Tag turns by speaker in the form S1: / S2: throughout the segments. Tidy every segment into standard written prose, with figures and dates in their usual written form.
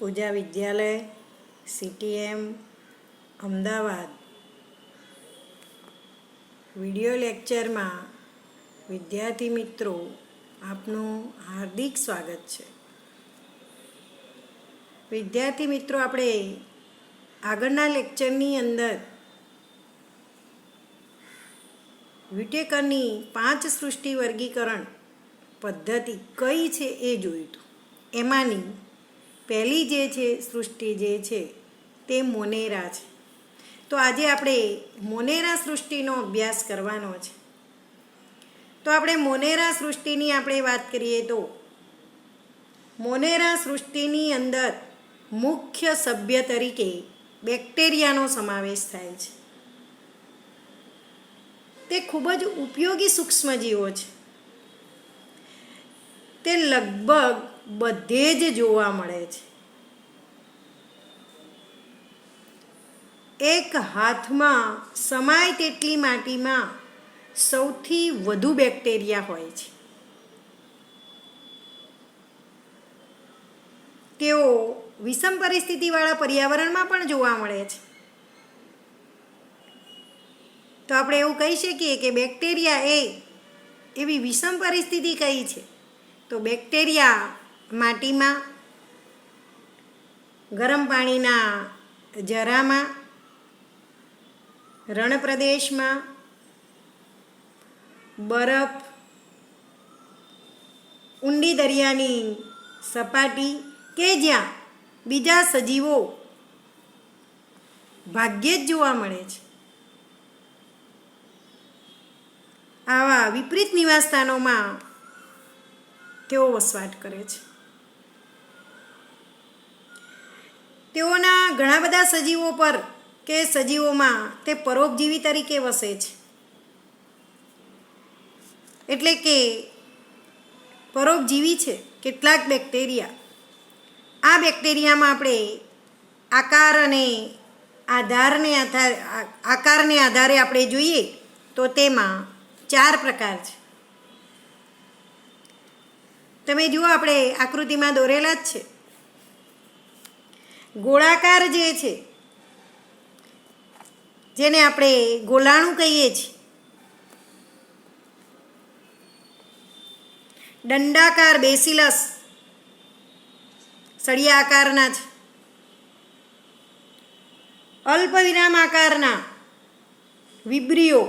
S1: પૂજા વિદ્યાલય CTM Ahmedabad video લેક્ચરમાં વિદ્યાર્થી મિત્રો આપનું હાર્દિક સ્વાગત છે। વિદ્યાર્થી મિત્રો આપણે આગળના લેક્ચરની અંદર વિટેકરની 5 સૃષ્ટિ વર્ગીકરણ પદ્ધતિ કઈ છે એ જોયું હતું। એમાંની પહેલી જે છે સૃષ્ટિ જે છે તે મોનેરા છે। તો આજે આપણે મોનેરા સૃષ્ટિનો અભ્યાસ કરવાનો છે। તો આપણે મોનેરા સૃષ્ટિની આપણે વાત કરીએ તો મોનેરા સૃષ્ટિની અંદર મુખ્ય સભ્ય તરીકે બેક્ટેરિયાનો સમાવેશ થાય છે। તે ખૂબ જ ઉપયોગી સૂક્ષ્મજીવો છે। તે લગભગ બધે જ જોવા મળે છે। એક હાથમાં સમાય તેટલી માટીમાં સૌથી વધુ બેક્ટેરિયા હોય છે। તેઓ વિષમ પરિસ્થિતિવાળા પર્યાવરણમાં પણ જોવા મળે છે। તો આપણે એવું કહી શકીએ કે બેક્ટેરિયા એ એવી વિષમ પરિસ્થિતિ કઈ છે તો બેક્ટેરિયા માટીમાં, ગરમ પાણીના જરામાં, રણ પ્રદેશમાં, બરફ, ઊંડી દરિયાની સપાટી કે જ્યાં બીજા સજીવો ભાગ્યે જ જોવા મળે છે। આવા વિપરીત નિવાસસ્થાનોમાં તેઓ વસવાટ કરે છે। તેઓના ઘણા બધા સજીવો પર કે સજીવોમાં તે પરોપજીવી તરીકે વસે છે। એટલે કે પરોપજીવી છે કેટલાક બેક્ટેરિયા। આ બેક્ટેરિયામાં આપણે આકારને આધારે આપણે જોઈએ તો તેમાં 4 પ્રકાર છે। તમે જુઓ આપણે આકૃતિમાં દોરેલા જ છે। ગોળાકાર જે છે જેને આપણે ગોલાણું કહીએ છીએ, દંડાકાર બેસિલસ સળિયા આકારના છે, અલ્પ વિરામ આકારના વિબ્રિયો,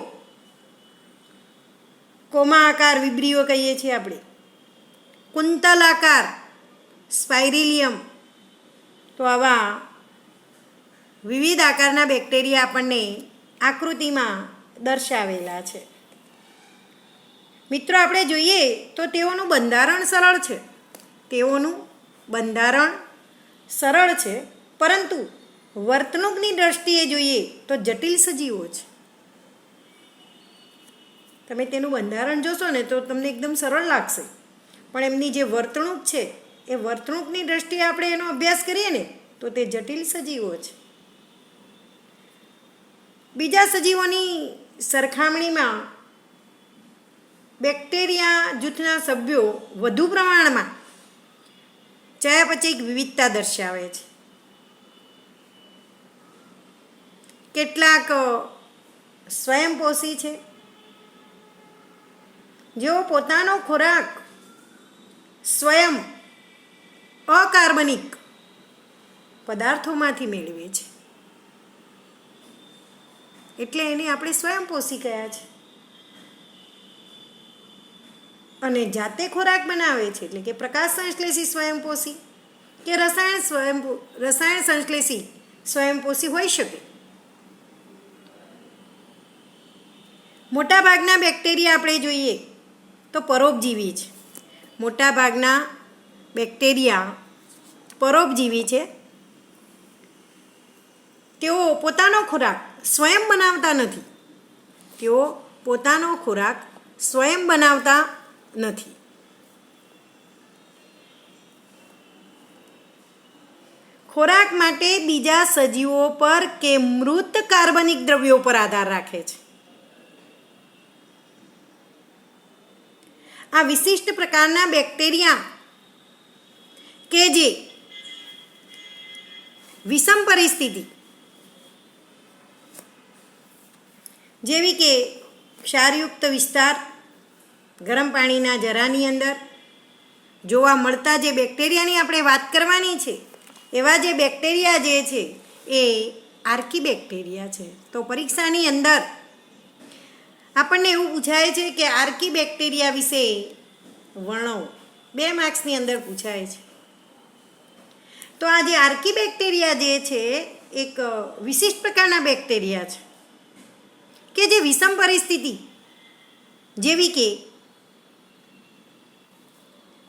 S1: કોમા આકાર વિબ્રિયો કહીએ છીએ આપણે, કુંતલ આકાર સ્પાઇરિલિયમ। તો આવા વિવિધ આકારના બેક્ટેરિયા આપણને આકૃતિમાં દર્શાવેલા છે। મિત્રો આપણે જોઈએ તો તેઓનું બંધારણ સરળ છે। પરંતુ વર્તણૂકની દ્રષ્ટિએ જોઈએ તો જટિલ સજીવો છે। તમે તેનું બંધારણ જોશો ને તો તમને એકદમ સરળ લાગશે, પણ એમની જે વર્તણૂક છે એ વર્તણૂકની દ્રષ્ટિએ આપણે એનો અભ્યાસ કરીએ ને તો તે જટિલ સજીવો છે। બીજા સજીવોની સરખામણીમાં બેક્ટેરિયા જૂથના સભ્યો વધુ પ્રમાણમાં ચયાપચયિક વિવિધતા દર્શાવે છે। કેટલાક સ્વયંપોષી છે, જેઓ પોતાનો ખોરાક સ્વયં અકાર્બનિક પદાર્થોમાંથી મેળવે છે, એટલે એને આપણે સ્વયંપોષી કહ્યા છે। અને જાતે ખોરાક બનાવે છે એટલે કે પ્રકાશ સંશ્લેષી સ્વયંપોષી કે રસાયણ સંશ્લેષી સ્વયંપોષી હોઈ શકે। મોટાભાગના બેક્ટેરિયા આપણે જોઈએ તો પરોપજીવી છે। મોટાભાગના બેક્ટેરિયા પરોપજીવી છે। તેઓ પોતાનો ખોરાક સ્વયં બનાવતા નથી। ખોરાક માટે બીજા સજીવો પર કે મૃત કાર્બનિક દ્રવ્યો પર આધાર રાખે છે। આ વિશિષ્ટ પ્રકારના બેક્ટેરિયા કે જે વિષમ પરિસ્થિતિ જેવી કે ક્ષારયુક્ત વિસ્તાર, ગરમ પાણીના જરાની અંદર જોવા મળતા જે બેક્ટેરિયાની આપણે વાત કરવાની છે, એવા જે બેક્ટેરિયા જે છે એ આર્કીબેક્ટેરિયા છે. તો પરીક્ષાની અંદર આપણને એવું પૂછાય છે કે આર્કીબેક્ટેરિયા વિશે વર્ણવો. 2 માર્ક્સની અંદર પૂછાય છે. તો આ જે આર્કીબેક્ટેરિયા જે છે એક વિશિષ્ટ પ્રકારના બેક્ટેરિયા છે કે જે વિષમ પરિસ્થિતિ જેવી કે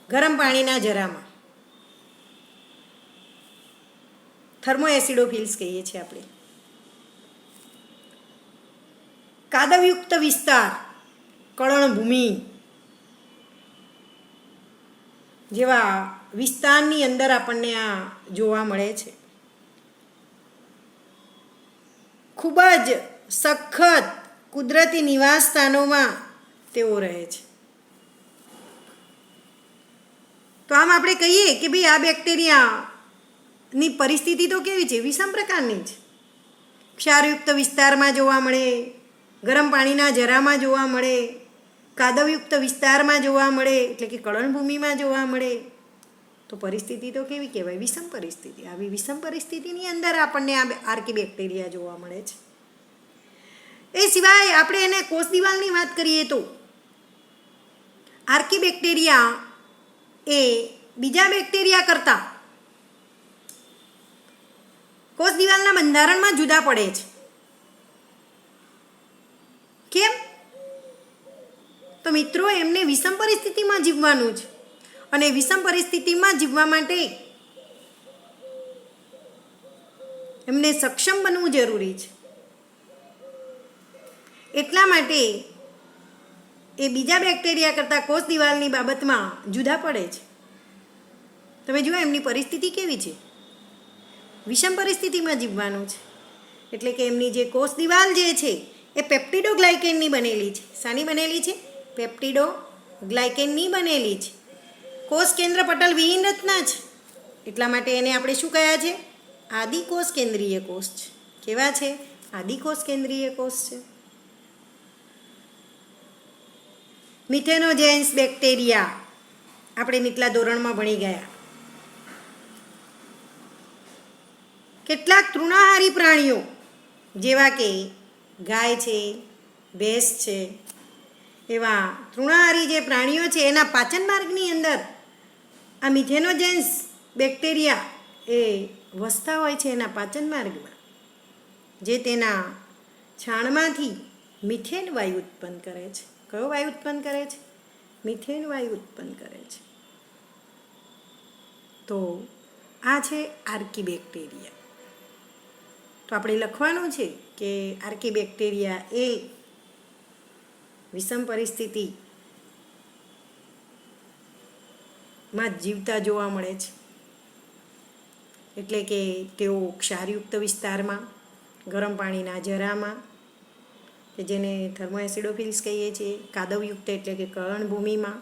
S1: ગરમ પાણીના જરામાં થર્મોએસિડોફિલ્સ કહીએ છીએ આપણે, કાદવયુક્ત વિસ્તાર, કળણભૂમિ જેવા વિસ્તારની અંદર આપણને આ જોવા મળે છે. ખૂબ જ સખત કુદરતી નિવાસ સ્થાનોમાં તેઓ રહે છે. તો આમ આપણે કહીએ કે ભાઈ આ બેક્ટેરિયાની પરિસ્થિતિ તો કેવી છે? વિષમ પ્રકારની છે. ક્ષારયુક્ત વિસ્તારમાં જોવા મળે, ગરમ પાણીના જરામાં જોવા મળે, કાદવયુક્ત વિસ્તારમાં જોવા મળે એટલે કે કળણભૂમિમાં જોવા મળે. તો પરિસ્થિતિ તો કેવી કહેવાય? વિષમ પરિસ્થિતિ. આવી વિષમ પરિસ્થિતિની અંદર આપણને આ આર્કીબેક્ટેરિયા જોવા મળે છે. એ સિવાય આપણે એને કોષ દિવાલની વાત કરીએ તો આર્કીબેક્ટેરિયા એ બીજા બેક્ટેરિયા કરતાં કોષ દિવાલના બંધારણમાં જુદા પડે છે. કેમ? તો મિત્રો એમને વિષમ પરિસ્થિતિમાં જીવવાનું છે અને વિષમ પરિસ્થિતિમાં જીવવા માટે એમને સક્ષમ બનવું જરૂરી છે. એટલા માટે એ બીજા બેક્ટેરિયા કરતાં કોષ દિવાલની બાબતમાં જુદા પડે છે. તમે જુઓ એમની પરિસ્થિતિ કેવી છે? વિષમ પરિસ્થિતિમાં જીવવાનું છે. એટલે કે એમની જે કોષ દિવાલ જે છે એ પેપ્ટિડોગ્લાયકેનની બનેલી છે. શાની બનેલી છે? પેપ્ટિડોગ્લાયકેનની બનેલી છે. કોષ કેન્દ્ર પટલ વિહીન રચના છે. એટલા માટે એને આપણે શું કહ્યા છે? આદિકોષ કેન્દ્રીય કોષ છે. કેવા છે? આદિકોષ કેન્દ્રીય કોષ છે. મિથેનોજેન્સ બેક્ટેરિયા આપણે નીચલા ધોરણમાં ભણી ગયા. કેટલાક તૃણાહારી પ્રાણીઓ જેવા કે ગાય છે, ભેંસ છે, એવા તૃણાહારી જે પ્રાણીઓ છે એના પાચન માર્ગની અંદર આ મિથેનોજેન્સ બેક્ટેરિયા એ વસતા હોય છે એના પાચન માર્ગમાં, જે તેના છાણમાંથી મિથેન વાયુ ઉત્પન્ન કરે છે. કયો વાયુ ઉત્પન્ન કરે છે? મિથેન વાયુ ઉત્પન્ન કરે છે. તો આ છે આર્કીબેક્ટેરિયા. તો આપણે લખવાનું છે કે આર્કીબેક્ટેરિયા એ વિષમ પરિસ્થિતિમાં જીવતા જોવા મળે છે. એટલે કે તેઓ ક્ષારયુક્ત વિસ્તારમાં, ગરમ પાણીના જરામાં કે જેને થર્મોએસિડોફિલ્સ કહીએ છીએ, કાદવયુક્ત એટલે કે કળણભૂમિમાં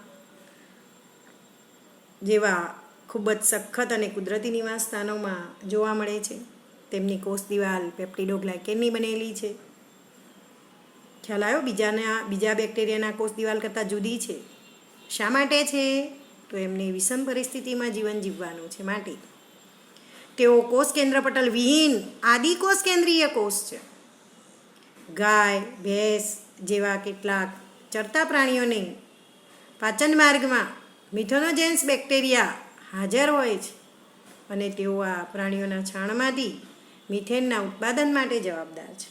S1: જેવા ખૂબ જ સખત અને કુદરતી નિવાસ સ્થાનોમાં જોવા મળે છે. તેમની કોષ દિવાલ પેપ્ટિડોગ્લાયકેનની બનેલી છે. ખ્યાલ આવ્યો? બીજા બેક્ટેરિયાના કોષ દિવાલ કરતાં જુદી છે. શા માટે છે? તો એમને વિષમ પરિસ્થિતિમાં જીવન જીવવાનું છે માટે. તેઓ કોષ કેન્દ્ર પટલ વિહીન આદિકોષ કેન્દ્રીય કોષ છે. ગાય, ભેંસ જેવા કેટલાક ચરતા પ્રાણીઓને પાચન માર્ગમાં મિથેનોજેન્સ બેક્ટેરિયા હાજર હોય છે અને તેઓ આ પ્રાણીઓના છાણમાંથી મિથેનના ઉત્પાદન માટે જવાબદાર છે.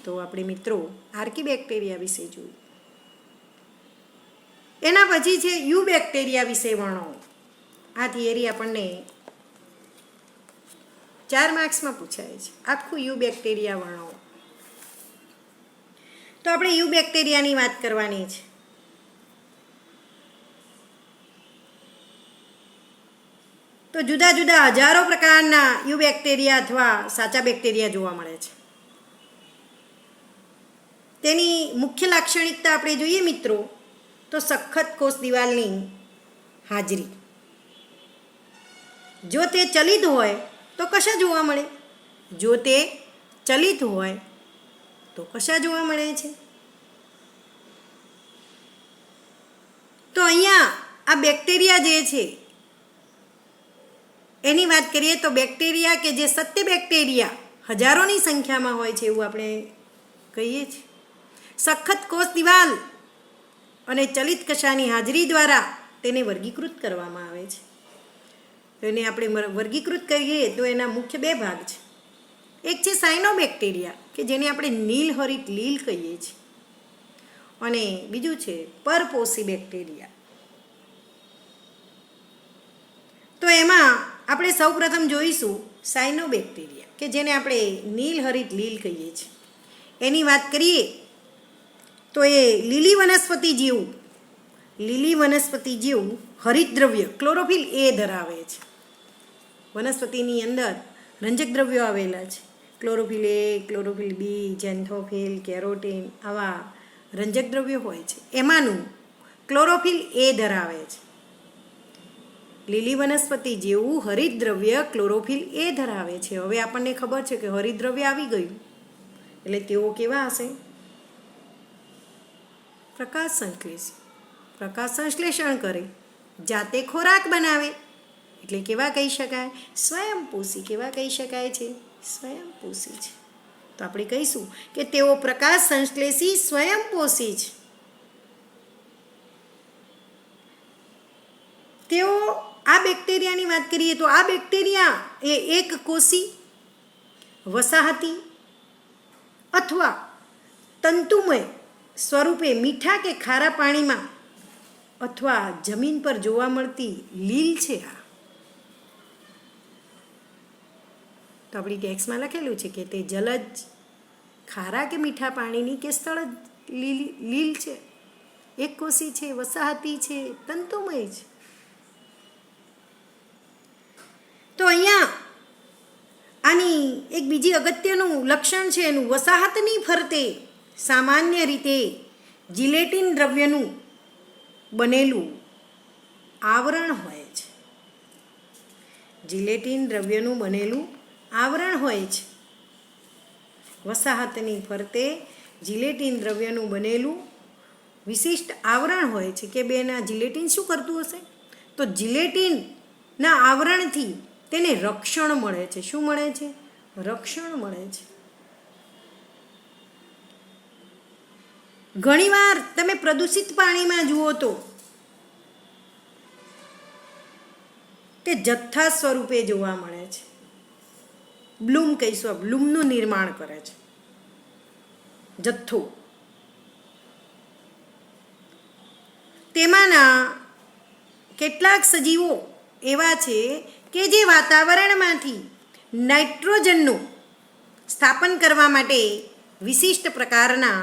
S1: તો આપણે મિત્રો આર્કીબેક્ટેરિયા વિશે જોયું. એના પછી છે યુ બેક્ટેરિયા વિશે વર્ણવો. આ થિયરી આપણને 4 માર્ક્સમાં પૂછાય છે. આખું યુ બેક્ટેરિયા વર્ણવો. તો આપણે યુ બેક્ટેરિયાની વાત કરવાની છે. તો જુદા જુદા હજારો પ્રકારના યુ બેક્ટેરિયા અથવા સાચા બેક્ટેરિયા જોવા મળે છે. તેની મુખ્ય લાક્ષણિકતા આપણે જોઈએ મિત્રો તો સખત કોષ દિવાલની હાજરી. જો તે ચલિત હોય તો તો કશા જોવા મળે? જો તે ચલિત હોય તો કશા જોવા મળે છે? તો અહીંયા આ બેક્ટેરિયા જે છે એની વાત કરીએ તો બેક્ટેરિયા કે જે સત્ય બેક્ટેરિયા હજારોની સંખ્યામાં હોય છે એવું આપણે કહીએ છીએ. સખત કોષ દિવાલ અને ચલિત કશાની હાજરી દ્વારા તેને વર્ગીકૃત કરવામાં આવે છે. તો એને આપણે વર્ગીકૃત કરીએ તો એના મુખ્ય બે ભાગ છે. એક છે સાયનોબેક્ટેરિયા કે જેને આપણે નીલહરિત લીલ કહીએ છીએ, અને બીજું છે પરપોષી બેક્ટેરિયા. તો એમાં આપણે સૌપ્રથમ જોઈશું સાયનોબેક્ટેરિયા કે જેને આપણે નીલહરિત લીલ કહીએ છીએ. એની વાત કરીએ તો એ લીલી વનસ્પતિ જેવું હરિતદ્રવ્ય ક્લોરોફિલ એ ધરાવે છે. વનસ્પતિની અંદર રંજક દ્રવ્યો આવેલા છે. ક્લોરોફિલ એ, ક્લોરોફિલ બી, ઝેન્થોફિલ, કેરોટીન આવા રંજક દ્રવ્યો હોય છે. એમાંનું ક્લોરોફિલ એ ધરાવે છે. લીલી વનસ્પતિ જેવું હરિતદ્રવ્ય ક્લોરોફિલ એ ધરાવે છે. હવે આપણને ખબર છે કે હરિતદ્રવ્ય આવી ગયું એટલે તેઓ કેવા હશે? પ્રકાશ સંશ્લેષી. પ્રકાશ સંશ્લેષણ કરે, જાતે ખોરાક બનાવે એટલે કેવા કહી શકાય? સ્વયંપોષી. કેવા કહી શકાય છે? સ્વયંપોષી છે. તો આપણે કહીશું કે તેઓ પ્રકાશ સંશ્લેષી સ્વયંપોષી છે. તેઓ આ બેક્ટેરિયાની વાત કરીએ તો આ બેક્ટેરિયા એ એક કોષી, વસાહતી અથવા તંતુમય સ્વરૂપે મીઠા કે ખારા પાણીમાં અથવા જમીન પર જોવા મળતી લીલ છે. તો આપણી ટેક્સ્ટમાં લખેલું છે કે તે જલજ, ખારા કે મીઠા પાણીની કે સ્થળ લીલ છે, એક કોષી છે, વસાહતી છે, તંતુમય છે. તો અહીંયા આની એક બીજી અગત્યનું લક્ષણ છે એનું, વસાહતની ફરતે સામાન્ય રીતે જિલેટિન દ્રવ્યનું બનેલું આવરણ હોય છે. જિલેટિન દ્રવ્યનું બનેલું આવરણ હોય છે. વસાહતની ફરતે જિલેટિન દ્રવ્યનું બનેલું વિશિષ્ટ આવરણ હોય છે. કે બેના જિલેટિન શું કરતું હશે? તો જિલેટિનના આવરણથી તેને રક્ષણ મળે છે. શું મળે છે? રક્ષણ મળે છે. ઘણીવાર તમે પ્રદૂષિત પાણીમાં જુઓ તો તે જથ્થા સ્વરૂપે જોવા મળે છે. બ્લૂમ કહીશું, બ્લૂમનું નિર્માણ કરે છે જથ્થો. તેમાંના કેટલાક સજીવો એવા છે કે જે વાતાવરણમાંથી નાઇટ્રોજનનું સ્થાપન કરવા માટે વિશિષ્ટ પ્રકારના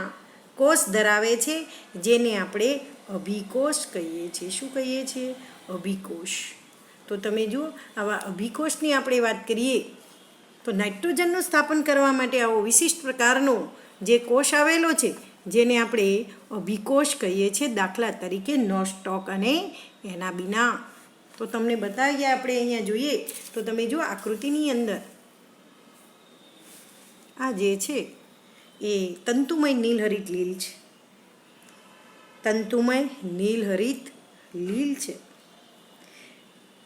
S1: કોષ ધરાવે છે, જેને આપણે અભિકોષ કહીએ છીએ. શું કહીએ છીએ? અભિકોષ. તો તમે જુઓ, આવા અભિકોષની આપણે વાત કરીએ તો નાઇટ્રોજનનું સ્થાપન કરવા માટે આવો વિશિષ્ટ પ્રકારનો જે કોષ આવેલો છે જેને આપણે અભિકોષ કહીએ છીએ. દાખલા તરીકે નોસ્ટોક અને એનાબીના. તો તમને બતાવીએ આપણે અહીંયા જોઈએ તો તમે જુઓ આકૃતિની અંદર આ જે છે એ તંતુમય નીલહરિત લીલ છે. તંતુમય નીલહરિત લીલ છે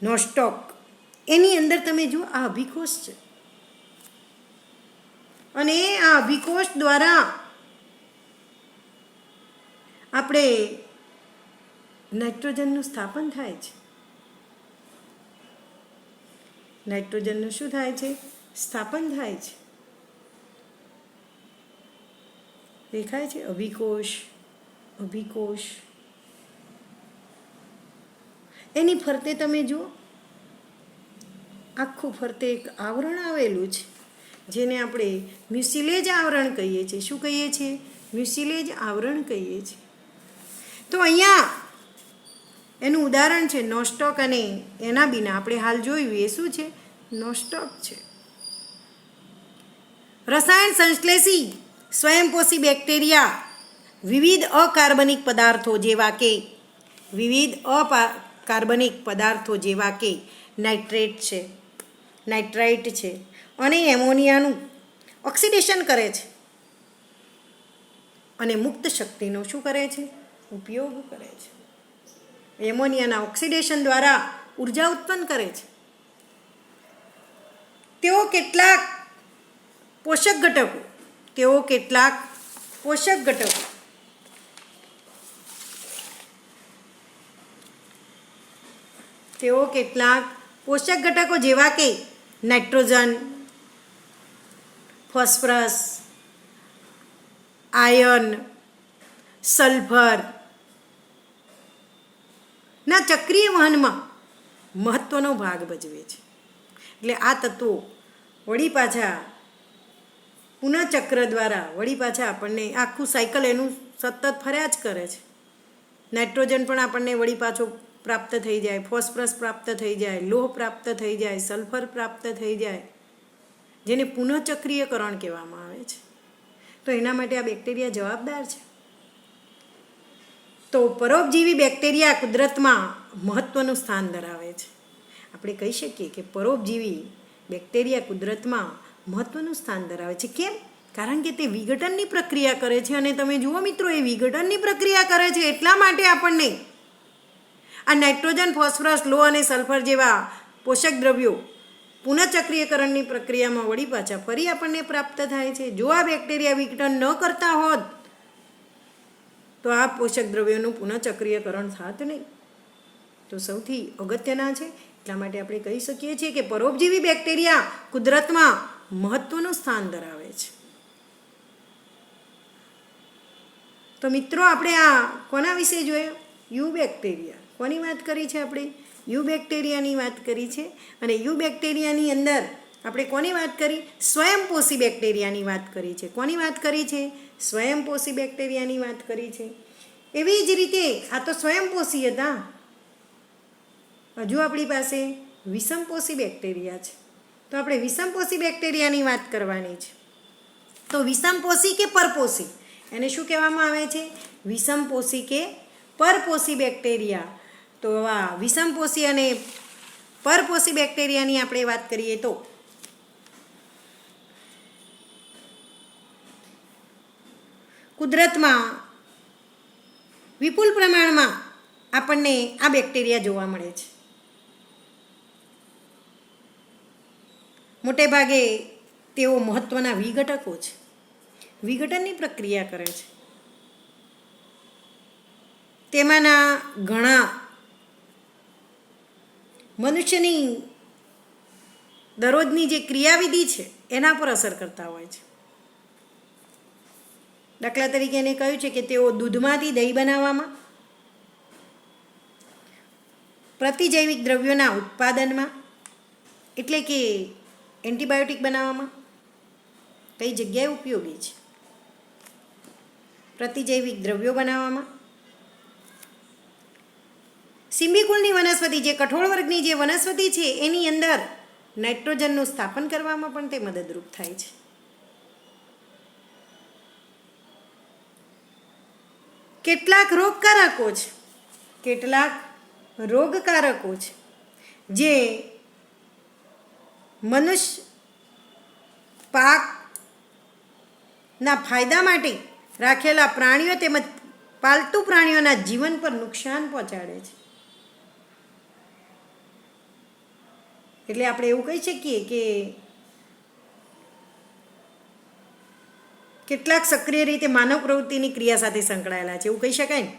S1: નોસ્ટોક. એની અંદર તમે જુઓ આ અભિકોષ છે, અને આ અભિકોષ દ્વારા આપણે નાઇટ્રોજનનું સ્થાપન થાય છે. નાઇટ્રોજનનું શું થાય છે? સ્થાપન થાય છે. દેખાય છે? અભિકોષ, અભિકોષ. એની ફરતે તમે જુઓ, આખું ફરતે એક આવરણ આવેલું છે જેને આપણે મ્યુસિલેજ આવરણ કહીએ છીએ. શું કહીએ છીએ? મ્યુસિલેજ આવરણ કહીએ છીએ. તો અહીંયા એનું ઉદાહરણ છે નોસ્ટોક અને એનાબીના. આપણે હાલ જોયું એ શું છે? નોસ્ટોક છે. રસાયણ સંશ્લેષી સ્વયંપોષી બેક્ટેરિયા વિવિધ અકાર્બનિક પદાર્થો જેવા કે નાઇટ્રેટ છે, નાઇટ્રાઇટ છે અને એમોનિયાનું ઓક્સિડેશન કરે છે અને મુક્ત શક્તિનો શું કરે છે? ઉપયોગ કરે છે. એમોનિયાના ઓક્સિડેશન દ્વારા ઉર્જા ઉત્પન્ન કરે છે. તેઓ કેટલાક પોષક ઘટકો જેવા કે નાઇટ્રોજન, ફોસ્ફરસ, આયર્ન, સલ્ફર ના ચક્રીય વહનમાં મહત્વનો ભાગ ભજવે છે. એટલે આ તત્વો વળી પાછા પુનઃચક્ર દ્વારા વળી પાછા આપણને આખું સાયકલ એનું સતત ફર્યા જ કરે છે. નાઇટ્રોજન પણ આપણને વળી પાછો પ્રાપ્ત થઈ જાય, ફોસ્ફરસ પ્રાપ્ત થઈ જાય, લોહ પ્રાપ્ત થઈ જાય, સલ્ફર પ્રાપ્ત થઈ જાય, જેને પુનઃચક્રીયકરણ કહેવામાં આવે છે. તો એના માટે આ બેક્ટેરિયા જવાબદાર છે. તો પરોપજીવી બેક્ટેરિયા કુદરતમાં મહત્વનું સ્થાન ધરાવે છે. આપણે કહી શકીએ કે પરોપજીવી બેક્ટેરિયા કુદરતમાં મહત્વનું સ્થાન ધરાવે છે. કેમ? કારણ કે તે વિઘટનની પ્રક્રિયા કરે છે. અને તમે જુઓ મિત્રો, એ વિઘટનની પ્રક્રિયા કરે છે એટલા માટે આપણને આ નાઇટ્રોજન, ફોસ્ફરસ, લોહ અને સલ્ફર જેવા પોષક દ્રવ્યો પુનઃચક્રીયકરણની પ્રક્રિયામાં વળી પાછા ફરી આપણને પ્રાપ્ત થાય છે. જો આ બેક્ટેરિયા વિઘટન ન કરતા હોત તો આ પોષક દ્રવ્યોનું પુનઃચક્રીયકરણ થાત નહીં. તો સૌથી અગત્યના છે. એટલા માટે આપણે કહી શકીએ છીએ કે પરોપજીવી બેક્ટેરિયા કુદરતમાં મહત્વનું સ્થાન ધરાવે છે. તો મિત્રો, આપણે આ કોના વિશે જોયું? You bacteria. કોની વાત કરી છે આપણે? યુ બેક્ટેરિયાની વાત કરી છે. અને યુ બેક્ટેરિયાની અંદર આપણે કોની વાત કરી? સ્વયંપોષી બેક્ટેરિયાની વાત કરી છે. કોની વાત કરી છે? સ્વયંપોષી બેક્ટેરિયાની વાત કરી છે. એવી જ રીતે આ તો સ્વયંપોષી હતા. હજુ આપણી પાસે વિષમપોષી બેક્ટેરિયા છે. તો આપણે વિષમપોષી બેક્ટેરિયાની વાત કરવાની છે. તો વિષમપોષી કે પરપોષી, એને શું કહેવામાં આવે છે? વિષમપોષી કે પરપોષી બેક્ટેરિયા. તો આ વિષમપોષી અને પરપોષી બેક્ટેરિયાની આપણે વાત કરીએ તો કુદરતમાં વિપુલ પ્રમાણમાં આપણને આ બેક્ટેરિયા જોવા મળે છે. મોટે ભાગે તેઓ મહત્વના વિઘટકો છે. વિઘટનની પ્રક્રિયા કરે છે. તેમાંના ઘણા મનુષ્યની દરરોજની જે ક્રિયાવિધિ છે એના પર અસર કરતા હોય છે. દાખલા તરીકે એને કહ્યું છે કે તેઓ દૂધમાંથી દહીં બનાવવામાં, પ્રતિજૈવિક દ્રવ્યોના ઉત્પાદનમાં, એટલે કે એન્ટીબાયોટિક બનાવવામાં કઈ જગ્યાએ ઉપયોગી છે? પ્રતિજૈવિક દ્રવ્યો બનાવવામાં. સિમ્બીકુળની વનસ્પતિ, જે કઠોળ વર્ગની જે વનસ્પતિ છે, એની અંદર નાઇટ્રોજનનું સ્થાપન કરવામાં પણ તે મદદરૂપ થાય છે. કેટલાક રોગકારકો છે જે મનુષ્ય પાકના ફાયદા માટે રાખેલા પ્રાણીઓ તેમજ પાલતુ પ્રાણીઓના જીવન પર નુકસાન પહોંચાડે છે. એટલે આપણે એવું કહી શકીએ કે કેટલાક સક્રિય રીતે માનવ પ્રવૃત્તિની ક્રિયા સાથે સંકળાયેલા છે, એવું કહી શકાય ને?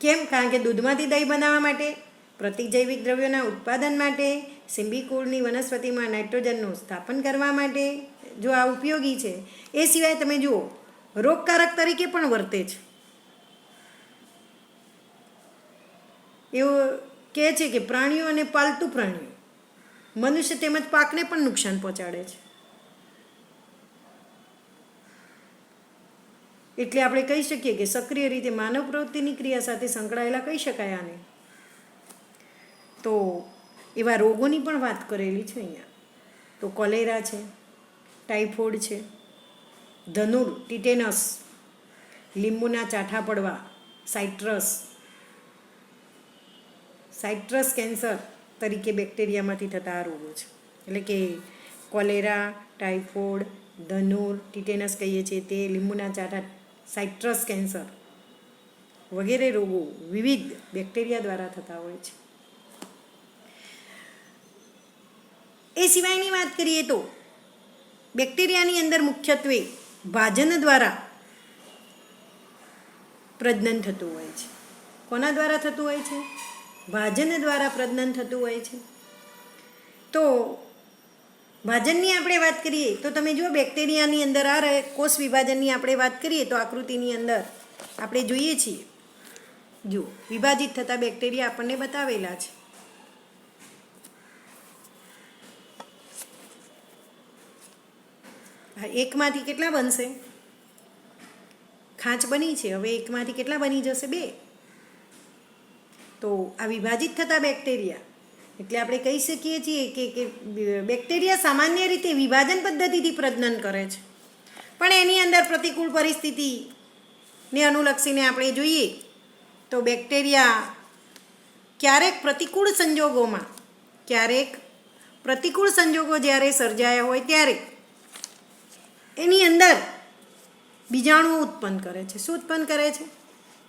S1: કેમ? કારણ કે દૂધમાંથી દહીં બનાવવા માટે, પ્રતિજૈવિક દ્રવ્યોના ઉત્પાદન માટે, સિમ્બીકુળની વનસ્પતિમાં નાઇટ્રોજનનું સ્થાપન કરવા માટે જો આ ઉપયોગી છે. એ સિવાય તમે જુઓ, રોગકારક તરીકે પણ વર્તે છે. એવું કહે છે કે પ્રાણીઓ અને પાલતુ પ્રાણીઓ, મનુષ્ય તેમજ પાકને પણ નુકસાન પહોંચાડે છે. એટલે આપણે કહી શકીએ કે સક્રિય રીતે માનવ પ્રવૃત્તિની ક્રિયા સાથે સંકળાયેલા કહી શકાય આને. તો એવા રોગોની પણ વાત કરેલી છે અહીંયા. તો કોલેરા છે, ટાઇફોઇડ છે, ધનુર, ટીટેનસ, લીંબુના ચાઠા પડવા, સાઇટ્રસ કેન્સર, તરીકે બેક્ટેરિયામાંથી થતા આ રોગો છે. એટલે કે કોલેરા, ટાઇફોઇડ, ધનુર, ટીટેનસ કહીએ છીએ તે, લીંબુના ચાટા, સાઇટ્રસ કેન્સર વગેરે રોગો વિવિધ બેક્ટેરિયા દ્વારા થતા હોય છે. એ સિવાયની વાત કરીએ તો બેક્ટેરિયાની અંદર મુખ્યત્વે ભાજન દ્વારા પ્રજનન થતું હોય છે. કોના દ્વારા થતું હોય છે? ભાજન દ્વારા પ્રજનન થતું હોય છે. તો ભાજનની આપણે વાત કરીએ તો તમે જુઓ બેક્ટેરિયાની અંદર આ કોષ વિભાજનની આપણે વાત કરીએ તો આકૃતિની અંદર આપણે જોઈએ છીએ. જુઓ વિભાજિત થતા બેક્ટેરિયા આપણને બતાવેલા છે. એકમાંથી કેટલા બનશે? ખાંચ બની છે, હવે એકમાંથી કેટલા બની જશે? 2. તો આ વિભાજિત થતા બેક્ટેરિયા એટલે આપણે કહી શકીએ છીએ કે બેક્ટેરિયા સામાન્ય રીતે વિભાજન પદ્ધતિથી પ્રજનન કરે છે, પણ એની અંદર પ્રતિકૂળ પરિસ્થિતિને અનુલક્ષીને આપણે જોઈએ તો બેક્ટેરિયા ક્યારેક પ્રતિકૂળ સંજોગો જ્યારે સર્જાયા હોય ત્યારે એની અંદર બીજાણુઓ ઉત્પન્ન કરે છે. શું ઉત્પન્ન કરે છે?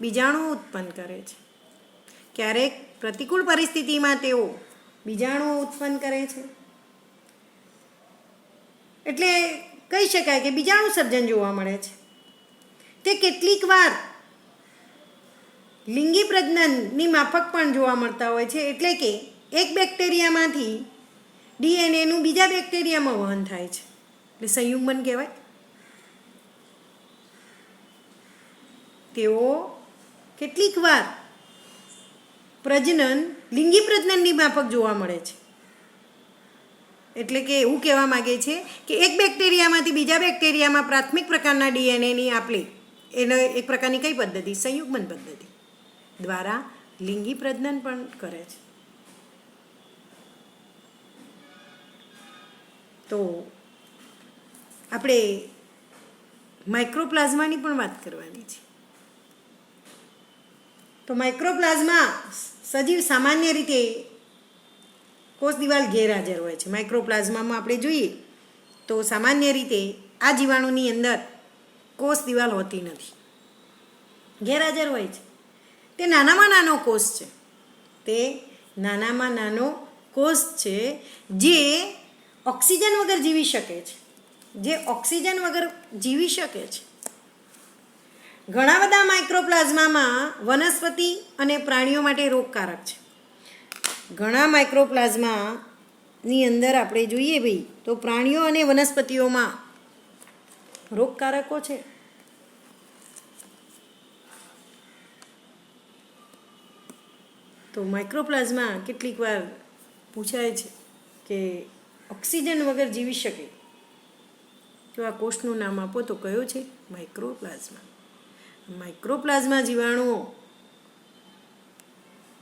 S1: બીજાણુઓ ઉત્પન્ન કરે છે. ક્યારેક પ્રતિકૂળ પરિસ્થિતિમાં તેઓ બીજાણુઓ ઉત્પન્ન કરે છે. એટલે કહી શકાય કે બીજાણુ સર્જન જોવા મળે છે. તે કેટલીક વાર લિંગી પ્રજનનની માફક પણ જોવા મળતા હોય છે. એટલે કે એક બેક્ટેરિયામાંથી ડીએનએનું બીજા બેક્ટેરિયામાં વહન થાય છે, એટલે સંયુગ્મન કહેવાય. તેઓ કેટલીક વાર લિંગી પ્રજનનની માફક જોવા મળે છે. એટલે કે એવું કહેવા માગે છે કે એક બેક્ટેરિયામાંથી બીજા બેક્ટેરિયામાં પ્રાથમિક પ્રકારના ડીએનએની આપલે એને એક પ્રકારની કઈ પદ્ધતિ? સંયુગ્મન પદ્ધતિ દ્વારા લિંગી પ્રજનન પણ કરે છે. તો આપણે માઇક્રોપ્લાઝમાની પણ વાત કરવાની છે. તો માઇક્રોપ્લાઝમા સજીવ સામાન્ય રીતે કોષ દિવાલ ગેરહાજર હોય છે. માઇક્રોપ્લાઝમામાં આપણે જોઈએ તો સામાન્ય રીતે આ જીવાણુની અંદર કોષ દિવાલ હોતી નથી, ગેરહાજર હોય છે. તે નાનામાં નાનો કોષ છે જે ઓક્સિજન વગર જીવી શકે છે. ઘણા બધા માઇક્રોપ્લાઝમામાં વનસ્પતિ અને પ્રાણીઓ માટે રોગકારક છે. ઘણા માઇક્રોપ્લાઝમાની અંદર આપણે જોઈએ ભાઈ તો પ્રાણીઓ અને વનસ્પતિઓમાં રોગકારકો છે. તો માઇક્રોપ્લાઝમા કેટલીક વાર પૂછાય છે કે ઓક્સિજન વગર જીવી શકે તો આ કોષનું નામ આપો તો કયો છે? માઇક્રોપ્લાઝમા. માઇક્રોપ્લાઝમા જીવાણુઓ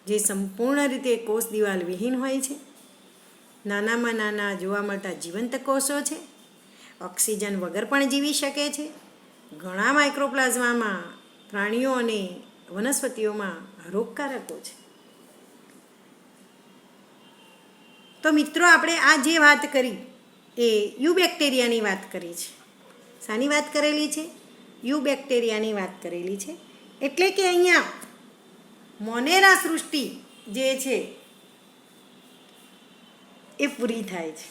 S1: જે સંપૂર્ણ રીતે કોષ દિવાલ વિહીન હોય છે, નાનામાં નાના જોવા મળતા જીવંત કોષો છે, ઓક્સિજન વગર પણ જીવી શકે છે. ઘણા માઇક્રોપ્લાઝમામાં પ્રાણીઓ અને વનસ્પતિઓમાં રોગકારકો છે. તો મિત્રો આપણે આ જે વાત કરી એ યુ બેક્ટેરિયાની વાત કરી છે. શાની વાત કરેલી છે? યુ બેક્ટેરિયાની વાત કરેલી છે. એટલે કે અહીંયા મોનેરા સૃષ્ટિ જે છે એ પૂરી થાય છે.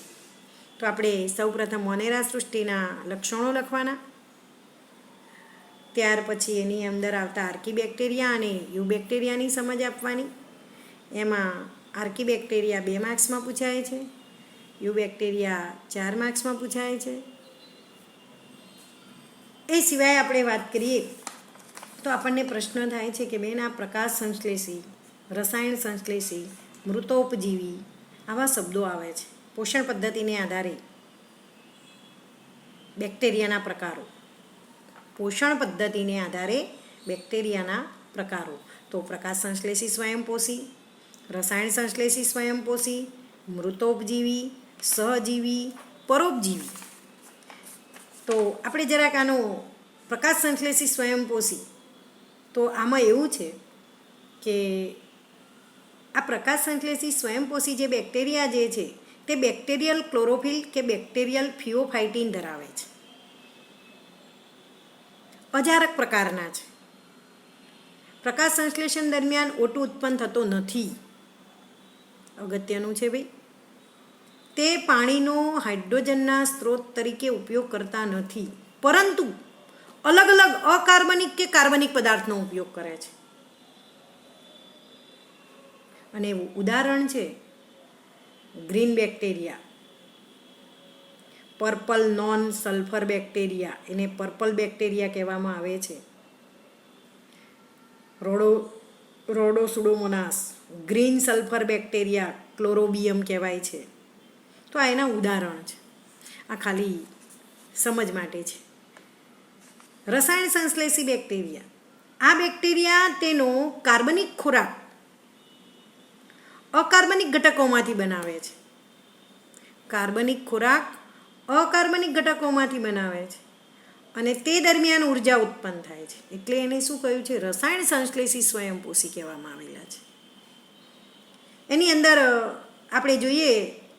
S1: તો આપણે સૌપ્રથમ મોનેરા સૃષ્ટિના લક્ષણો લખવાના, ત્યાર પછી એની અંદર આવતા આર્કી બેક્ટેરિયા અને યુ બેક્ટેરિયાની સમજ આપવાની. એમાં આર્કી બેક્ટેરિયા 2 માર્ક્સમાં પૂછાય છે, યુ બેક્ટેરિયા 4 માર્ક્સમાં પૂછાય છે. એ સિવાય આપણે વાત કરીએ તો આપણને પ્રશ્ન થાય છે કે બેન આ પ્રકાશ સંશ્લેષી, રસાયણ સંશ્લેષી, મૃતોપજીવી આવા શબ્દો આવે છે. પોષણ પદ્ધતિને આધારે બેક્ટેરિયાના પ્રકારો, તો પ્રકાશ સંશ્લેષી સ્વયંપોષી, રસાયણ સંશ્લેષી સ્વયંપોષી, મૃતોપજીવી, સહજીવી, પરોપજીવી. તો આપણે જરાક આનો પ્રકાશ સંશ્લેષી સ્વયંપોષી, તો આમાં એવું છે કે આ પ્રકાશસંશ્લેષી સ્વયંપોષી જે બેક્ટેરિયા જે છે તે બેક્ટેરિયલ ક્લોરોફિલ કે બેક્ટેરિયલ ફિયોફાઇટિન ધરાવે છે. અજારક પ્રકારના છે. પ્રકાશ સંશ્લેષણ દરમિયાન O2 ઉત્પન્ન થતો નથી. અગત્યનું છે ભાઈ. તે પાણીનો હાઇડ્રોજનના સ્ત્રોત તરીકે ઉપયોગ કરતા નથી, પરંતુ અલગ અલગ અકાર્બનિક કે કાર્બનિક પદાર્થનો ઉપયોગ કરે છે. અને એવું ઉદાહરણ છે green bacteria, purple non sulphur bacteria, એને પર્પલ બેક્ટેરિયા કહેવામાં આવે છે. રોડોસુડોમોનાસ, ગ્રીન સલ્ફર બેક્ટેરિયા ક્લોરોબિયમ કહેવાય છે. તો આ એના ઉદાહરણ છે. આ ખાલી સમજ માટે છે. રસાયણ સંશ્લેષી બેક્ટેરિયા, આ બેક્ટેરિયા તેનો કાર્બનિક ખોરાક અકાર્બનિક ઘટકોમાંથી બનાવે છે. કાર્બનિક ખોરાક અકાર્બનિક ઘટકોમાંથી બનાવે છે અને તે દરમિયાન ઉર્જા ઉત્પન્ન થાય છે. એટલે એને શું કહ્યું છે? રસાયણ સંશ્લેષી સ્વયંપોષી કહેવામાં આવેલા છે. એની અંદર આપણે જોઈએ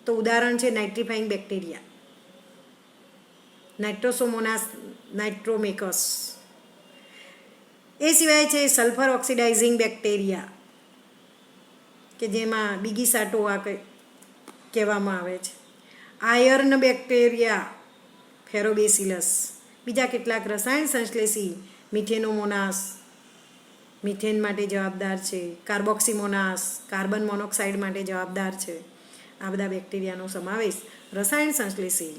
S1: તો ઉદાહરણ છે નાઇટ્રીફાઇંગ બેક્ટેરિયા, નાઇટ્રોસોમોનાસ નાઇટ્રોમેકસ. એ સિવાય છે સલ્ફર ઓક્સિડાઇઝિંગ બેક્ટેરિયા કે જેમાં બિગીસાટો આ કહેવામાં આવે છે. Iron bacteria ferrobacillus. બીજા કેટલાક રસાયણ સંશ્લેષી મિથેનોમોનાસ, મિથેન માટે જવાબદાર છે. કાર્બોક્સિમોનાસ, કાર્બન મોનોક્સાઇડ માટે જવાબદાર છે. આ બધા બેક્ટેરિયાનો સમાવેશ રસાયણ સંશ્લેષી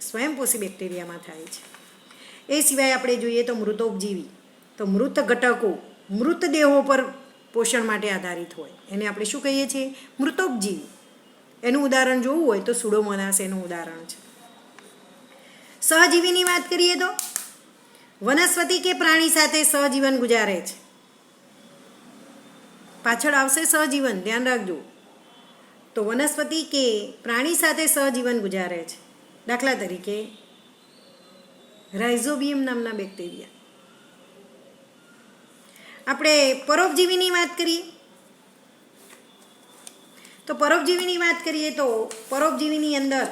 S1: સ્વયંપોષી બેક્ટેરિયામાં થાય છે. એ સિવાય આપણે જોઈએ તો મૃતોપજીવી, તો મૃત ઘટકો મૃતદેહો પર પોષણ માટે આધારિત હોય એને આપણે શું કહીએ છીએ? મૃતોપજીવી. એનું ઉદાહરણ જોવું હોય તો સુડોમોનાસ એનું ઉદાહરણ છે. સહજીવીની વાત કરીએ તો વનસ્પતિ કે પ્રાણી સાથે સહજીવન ગુજારે છે. પાછળ આવશે સહજીવન, ધ્યાન રાખજો. તો વનસ્પતિ કે પ્રાણી સાથે સહજીવન ગુજારે છે. દાખલા તરીકે રાઇઝોબિયમ નામના બેક્ટેરિયા. આપણે પરોપજીવીની વાત કરીએ તો પરોપજીવીની અંદર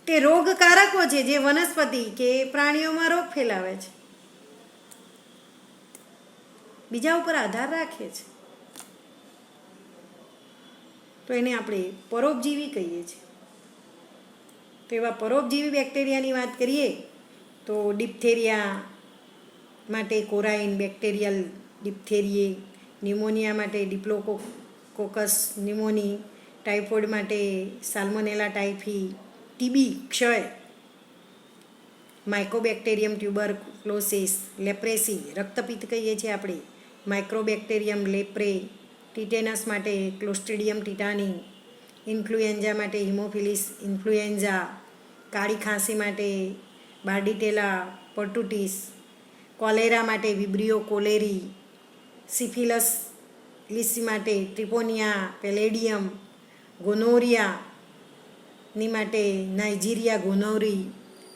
S1: તે રોગકારકો છે જે વનસ્પતિ કે પ્રાણીઓમાં રોગ ફેલાવે છે, બીજા ઉપર આધાર રાખે છે. તો એને આપણે પરોપજીવી કહીએ છીએ. તો એવા પરોપજીવી બેક્ટેરિયાની વાત કરીએ તો ડિપ્થેરિયા માટે કોરાઇન બેક્ટેરિયલ ડિપ્થેરિયે, ન્યુમોનિયા માટે ડિપ્લોકોકસ ન્યુમોની, ટાઇફોઇડ માટે સાલ્મોનેલા ટાઇફી, ટીબી ક્ષય માઇકોબેક્ટેરિયમ ટ્યુબરક્લોસિસ, લેપ્રેસી રક્તપિત્ત કહીએ છીએ આપણે, માઇક્રોબેક્ટેરિયમ લેપ્રે, ટીટેનસ માટે ક્લોસ્ટ્રીડિયમ ટીટાની, ઇન્ફ્લુએન્ઝા માટે હિમોફિલિસ ઇન્ફ્લુએન્ઝા, કાળી ખાંસી માટે બાર્ડીટેલા પર્ટુટિસ, કોલેરા માટે વિબ્રિયો કોલેરી, સિફિલસ લીસી માટે ટ્રિપોનિયા પેલેડિયમ, ગોનોરિયાની માટે નાઇજીરિયા ગોનોરી.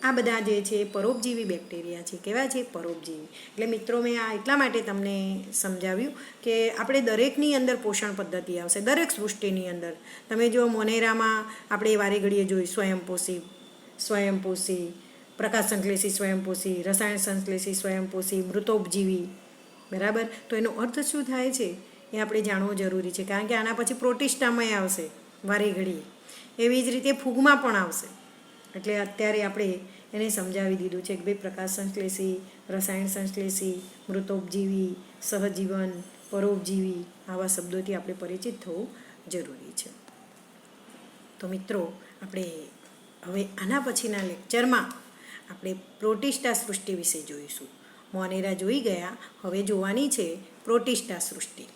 S1: આ બધા જે છે પરોપજીવી બેક્ટેરિયા છે. કેવા છે? પરોપજીવી. એટલે મિત્રો મેં આ એટલા માટે તમને સમજાવ્યું કે આપણે દરેકની અંદર પોષણ પદ્ધતિ આવશે, દરેક સૃષ્ટિની અંદર. તમે જો મોનેરામાં આપણે વારે ઘડીએ જોઈ સ્વયંપોષી, પ્રકાશ સંશ્લેષી સ્વયંપોષી, રસાયણ સંશ્લેષી સ્વયંપોષી, મૃતોપજીવી, બરાબર. તો એનો અર્થ શું થાય છે એ આપણે જાણવો જરૂરી છે, કારણ કે આના પછી પ્રોટિસ્ટામાં આવશે વારે ઘડીએ, એવી જ રીતે ફૂગમાં પણ આવશે. એટલે અત્યારે આપણે એને સમજાવી દીધું છે કે ભાઈ પ્રકાશ સંશ્લેષી, રસાયણ સંશ્લેષી, મૃતોપજીવી, સહજીવન, પરોપજીવી આવા શબ્દોથી આપણે પરિચિત થવું જરૂરી છે. તો મિત્રો આપણે હવે આના પછીના લેક્ચરમાં આપણે પ્રોટિસ્ટા સૃષ્ટિ વિશે જોઈશું. મોનેરા જોઈ ગયા, હવે જોવાની છે પ્રોટિસ્ટા સૃષ્ટિ.